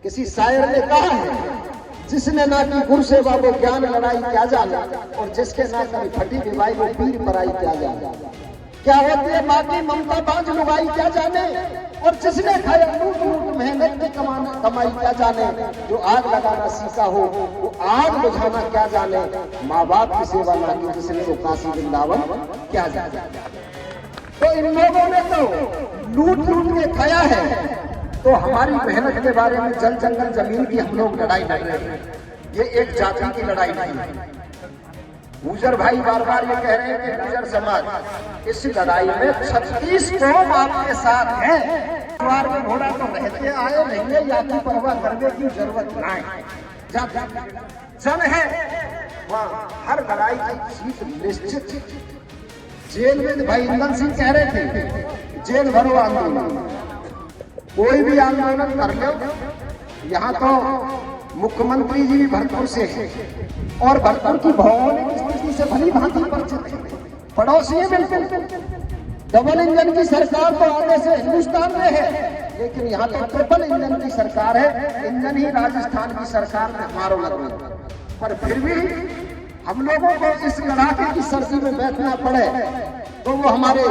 किसी शायर ने कहा है, जिसने ना की गुरु सेवा वो ज्ञान लड़ाई क्या जाने, और जिसके ना कभी फटी विवाई वो पीर पराई क्या जाने। क्या होती है माँ की ममता बांझ लुगाई क्या जाने, और जिसने खाया लूट लूट मेहनत की कमाई क्या जाने। जो आग लगाना सीखा हो वो आग बुझाना क्या जाने। माँ बाप की सेवा ना की जिसने वो काशी वृंदावन क्या जाने। तो इन लोगों ने तो लूट लूट के खाया है, तो हमारी मेहनत के बारे में जल जंगल जमीन की हम लोग लड़ाई लड़ रहे हैं। ये एक जाति की लड़ाई नहीं है। गुजर भाई बार बार ये कह रहे हैं कि गुजर समाज इस लड़ाई में 36 कौम आपके साथ है। सवार में घोड़ा तो रहते आए नहीं, या की परवाह करने की जरूरत नहीं। जन है वहाँ हर लड़ाई की जीत निश्चित। जेल में भाई इंदन सिंह कह रहे थे, जेल भरो आंदोलन, कोई भी आंदोलन कर लो। यहाँ तो मुख्यमंत्री जी भी भरतपुर से है, और भरतपुर की भौगोलिक स्थिति से भली भांति परिचित है। पड़ोसी है बिल्कुल। डबल इंजन की सरकार तो आगे से हिंदुस्तान में है, लेकिन यहाँ तो ट्रिपल इंजन की सरकार है। इंजन ही राजस्थान की सरकार में हमारो लग रही, पर फिर भी हम लोगों को इस लड़ाके की सर्दी में बैठना पड़े तो वो हमारे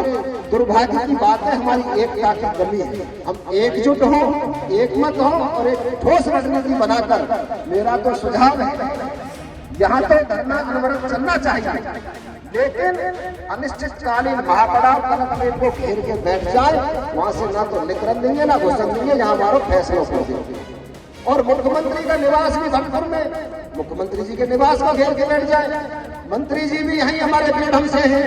दुर्भाग्य की बात है। हमारी एकता की कमी है। हम एकजुट हो, एकमत हो और एक ठोस रणनीति बनाकर, मेरा तो सुझाव है यहाँ तो धरना अनवरत चलना चाहिए, लेकिन अनिश्चितकालीन महापड़ाव कलकत्ते को घेर के बैठ जाए, वहां से ना तो निकल देंगे ना घुसन देंगे, यहाँ हमारा फैसला कर देंगे। और मुख्यमंत्री का निवास भी भरतपुर में, मुख्यमंत्री जी के निवास को घेर के बैठ जाए। मंत्री जी भी यहीं हमारे बेढंग से हैं,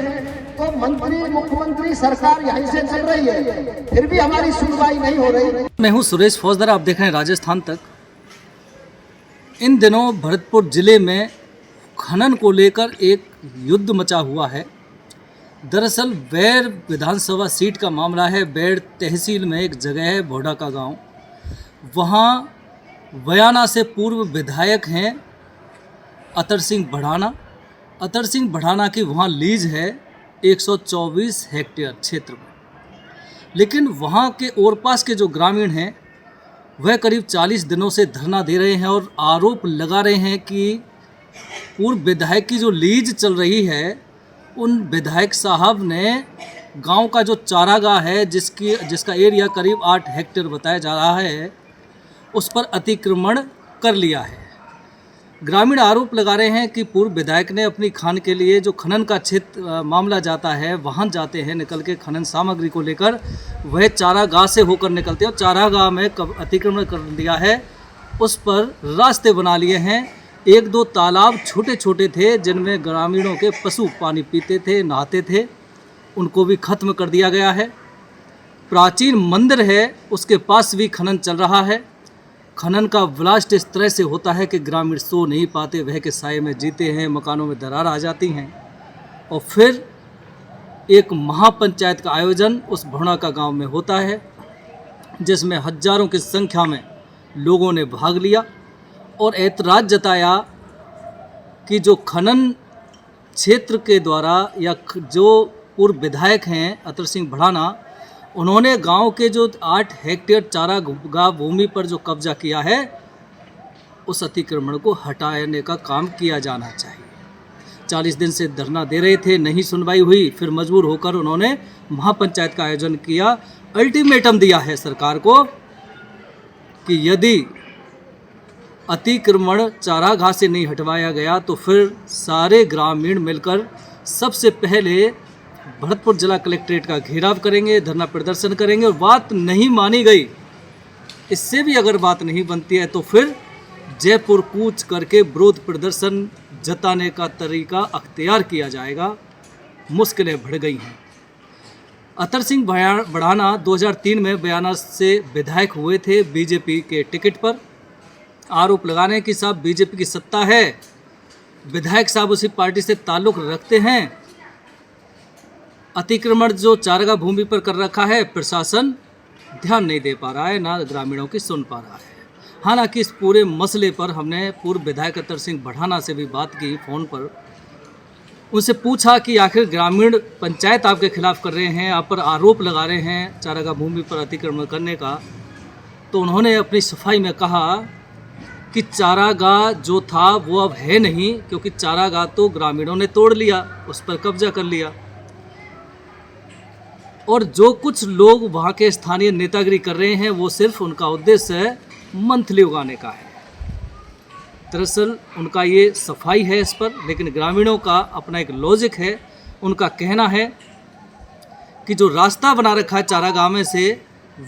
तो मंत्री मुख्यमंत्री सरकार यहीं से चल रही है, फिर भी हमारी सुनवाई नहीं हो रही। मैं हूं सुरेश फौजदार, आप देख रहे हैं राजस्थान तक। इन दिनों भरतपुर जिले में खनन को लेकर एक युद्ध मचा हुआ है। दरअसल बैर विधानसभा सीट का मामला है। बैर तहसील में एक जगह है भोडा का गांव, वहां बयाना से पूर्व विधायक हैं अतर सिंह बढ़ाना। अतर सिंह बढ़ाना की वहाँ लीज है 124 हेक्टेयर क्षेत्र में, लेकिन वहाँ के और पास के जो ग्रामीण हैं वह करीब 40 दिनों से धरना दे रहे हैं और आरोप लगा रहे हैं कि पूर्व विधायक की जो लीज चल रही है, उन विधायक साहब ने गांव का जो चारागाह है जिसका एरिया करीब 8 हेक्टेयर बताया जा रहा है, उस पर अतिक्रमण कर लिया है। ग्रामीण आरोप लगा रहे हैं कि पूर्व विधायक ने अपनी खान के लिए जो खनन का क्षेत्र मामला जाता है, वाहन जाते हैं निकल के खनन सामग्री को लेकर, वह चारागाह से होकर निकलते हैं और चारागाह में अतिक्रमण कर दिया है। उस पर रास्ते बना लिए हैं। 1-2 तालाब छोटे छोटे थे जिनमें ग्रामीणों के पशु पानी पीते थे, नहाते थे, उनको भी खत्म कर दिया गया है। प्राचीन मंदिर है, उसके पास भी खनन चल रहा है। खनन का ब्लास्ट इस तरह से होता है कि ग्रामीण सो नहीं पाते, वह के साए में जीते हैं, मकानों में दरार आ जाती हैं। और फिर एक महापंचायत का आयोजन उस भोडा का गांव में होता है, जिसमें हजारों की संख्या में लोगों ने भाग लिया और ऐतराज़ जताया कि जो खनन क्षेत्र के द्वारा या जो पूर्व विधायक हैं अतर सिंह बढ़ाना, उन्होंने गांव के जो 8 हेक्टेयर चारागाह भूमि पर जो कब्जा किया है, उस अतिक्रमण को हटाने का काम किया जाना चाहिए। 40 दिन से धरना दे रहे थे, नहीं सुनवाई हुई। फिर मजबूर होकर उन्होंने महापंचायत का आयोजन किया। अल्टीमेटम दिया है सरकार को कि यदि अतिक्रमण चारागाह से नहीं हटवाया गया तो फिर सारे ग्रामीण मिलकर सबसे पहले भरतपुर जिला कलेक्ट्रेट का घेराव करेंगे, धरना प्रदर्शन करेंगे। और बात नहीं मानी गई, इससे भी अगर बात नहीं बनती है तो फिर जयपुर कूच करके विरोध प्रदर्शन जताने का तरीका अख्तियार किया जाएगा। मुश्किलें बढ़ गई हैं। अतर सिंह बढ़ाना 2003 में बयाना से विधायक हुए थे बीजेपी के टिकट पर। आरोप लगाने कि साहब बीजेपी की सत्ता है, विधायक साहब उसी पार्टी से ताल्लुक़ रखते हैं। अतिक्रमण जो चारागाह भूमि पर कर रखा है, प्रशासन ध्यान नहीं दे पा रहा है, ना ग्रामीणों की सुन पा रहा है। हालांकि इस पूरे मसले पर हमने पूर्व विधायक अतर सिंह बढ़ाना से भी बात की फ़ोन पर। उनसे पूछा कि आखिर ग्रामीण पंचायत आपके खिलाफ कर रहे हैं, आप पर आरोप लगा रहे हैं चारागाह भूमि पर अतिक्रमण करने का, तो उन्होंने अपनी सफाई में कहा कि चारागाह जो था वो अब है नहीं, क्योंकि चारागाह तो ग्रामीणों ने तोड़ लिया, उस पर कब्जा कर लिया, और जो कुछ लोग वहाँ के स्थानीय नेतागिरी कर रहे हैं वो सिर्फ उनका उद्देश्य मंथली उगाने का है। दरअसल उनका ये सफाई है इस पर, लेकिन ग्रामीणों का अपना एक लॉजिक है। उनका कहना है कि जो रास्ता बना रखा है चारागाह में से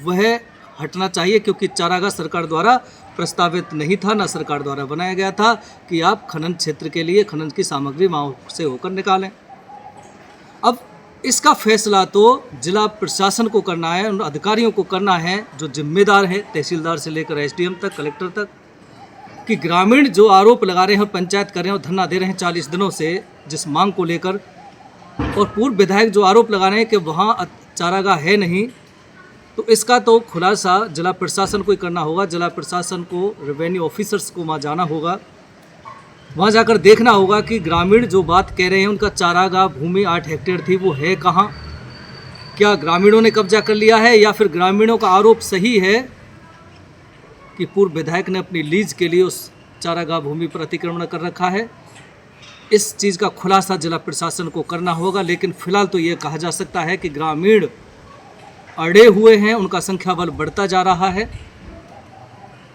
वह हटना चाहिए, क्योंकि चारागाह सरकार द्वारा प्रस्तावित नहीं था, ना सरकार द्वारा बनाया गया था कि आप खनन क्षेत्र के लिए खनन की सामग्री वहाँ से होकर निकालें। अब इसका फैसला तो जिला प्रशासन को करना है, उन अधिकारियों को करना है जो जिम्मेदार है, तहसीलदार से लेकर एसडीएम तक, कलेक्टर तक, कि ग्रामीण जो आरोप लगा रहे हैं और पंचायत कर रहे हैं और धरना दे रहे हैं 40 दिनों से जिस मांग को लेकर, और पूर्व विधायक जो आरोप लगा रहे हैं कि वहाँ चारागाह है नहीं, तो इसका तो खुलासा जिला प्रशासन को ही करना होगा। जिला प्रशासन को, रेवेन्यू ऑफिसर्स को वहाँ जाना होगा, वहाँ जाकर देखना होगा कि ग्रामीण जो बात कह रहे हैं उनका चारागाह भूमि 8 हेक्टेयर थी वो है कहाँ, क्या ग्रामीणों ने कब्जा कर लिया है, या फिर ग्रामीणों का आरोप सही है कि पूर्व विधायक ने अपनी लीज के लिए उस चारागाह भूमि पर अतिक्रमण कर रखा है। इस चीज़ का खुलासा जिला प्रशासन को करना होगा। लेकिन फिलहाल तो ये कहा जा सकता है कि ग्रामीण अड़े हुए हैं, उनका संख्या बल बढ़ता जा रहा है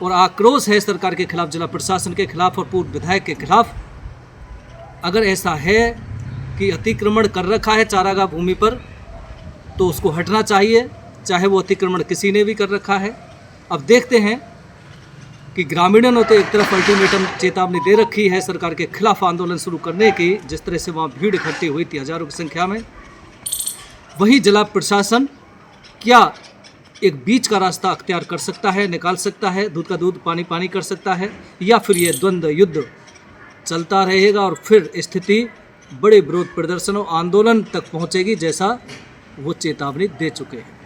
और आक्रोश है सरकार के खिलाफ, जिला प्रशासन के खिलाफ और पूर्व विधायक के खिलाफ। अगर ऐसा है कि अतिक्रमण कर रखा है चारागाह भूमि पर तो उसको हटना चाहिए, चाहे वो अतिक्रमण किसी ने भी कर रखा है। अब देखते हैं कि ग्रामीणों ने तो एक तरफ अल्टीमेटम चेतावनी दे रखी है सरकार के खिलाफ आंदोलन शुरू करने की, जिस तरह से वहाँ भीड़ इकट्ठी हुई थी हजारों की संख्या में, वही जिला प्रशासन क्या एक बीच का रास्ता अख्तियार कर सकता है, निकाल सकता है, दूध का दूध पानी पानी कर सकता है, या फिर ये द्वंद्व युद्ध चलता रहेगा और फिर स्थिति बड़े विरोध प्रदर्शनों आंदोलन तक पहुंचेगी, जैसा वो चेतावनी दे चुके हैं।